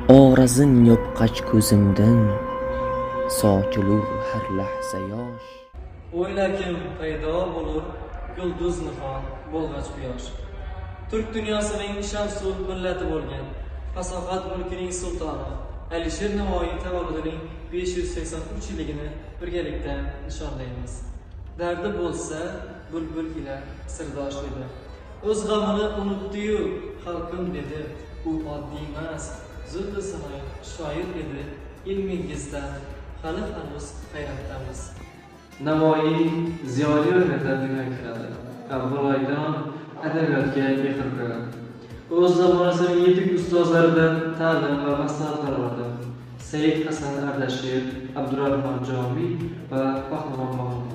Orazin yopqach ko'zimdan sochilur har lahza yosh. O'ylakim paydo bo'lur yulduz nihon bo'lg'ach quyosh. Turk dunyosining shamsul millati bo'lgan fasohat mulkining sultoni Alisher Navoiy tavalludining 583 yilligini birgalikda nishonlaymiz. Dardi bo'lsa bulbul ila sirdosh edi. O'z g'amini unutdi-yu xalqim dedi. U oddiy emas, zulm sanoy shoir edi. Ilmingizdan hali hanuz hayratdamiz. Navoiy ziyoli o'rgatadigan kiradi. Avvaloydan adabiyotga mehr qo'yadi. O'z zamonasining yetuk ustozlaridan ta'lim va maslahatlar oldi. Said Hasan Ardashir, Abdurrahmon Jomiy va Pahlavon Mahmud.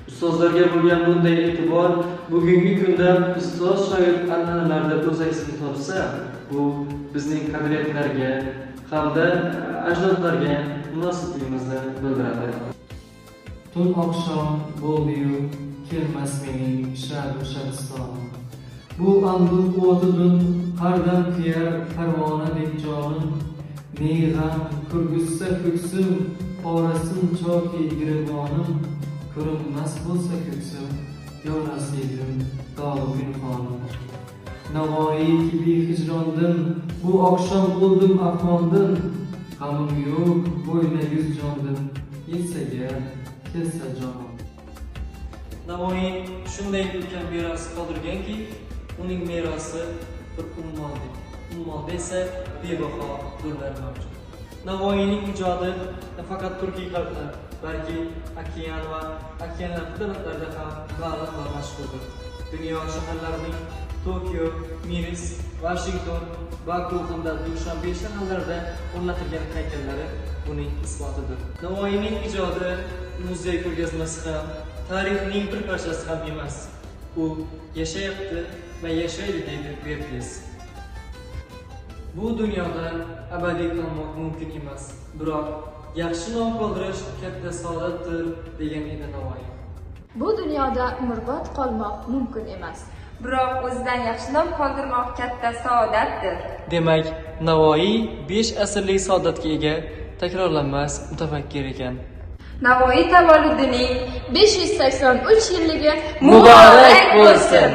Ustozlarga bo'lgan bunday e'tibor bugungi kunda ustoz shoir an'analarida o'z aksini topsa, bu bizning qadriyatlarga hamda ajdodlarga munosabatimizni bildiradi. Tun oqshom bo'ldi-yu kelmas mening shab-shabiston. Bu anduh o'tidun qardan kuyar parvonadek jonim. Ne g'am kurguzsa ko'ksim, porasin choki girvonim. Ko'rinmas bo'lsa ko'ksim, yorasiydim dog'i pinhonim. Navoiy kibi hijrondim, bu oqshom bo'ldim afmondim. G'amim yo'q, bo'yna yuz jondim, yetsaga kelsa jonim. Navoiy shunday ulkan meros qoldirganki, uning merosi bir ummondir. Ummonda esa bebaho gullar mavjud. Navoiyning ijodi nafaqat turkiy xalqlar, balki okean va okeanlar davlatlarida ham ma'lum va mashhurdir. Dunyo shaharlarining Tokio, Minsk, Washington, Baku hamda Dushanbe shaharlarida o'rnatilgan haykallari buning isbotidir. Navoiyning ijodi muzey ko'rgazmasi ham, tarixning bir parchasi ham emas. U yashayapti va yashaydi deydi Verdes. Bu dunyoda abadiy qolmoq mumkin emas, biroq yaxshi nom qoldirish katta saodatdir degan edi Navoiy. Bu dunyoda umrbod qolmoq mumkin emas, biroq o'zidan yaxshi nom qoldirmoq katta saodatdir. Demak, Navoiy 5 asrlik saodatga ega takrorlanmas mutafakkir ekan. Navoiy tavalludining 583 yilligi muborak bo'lsin.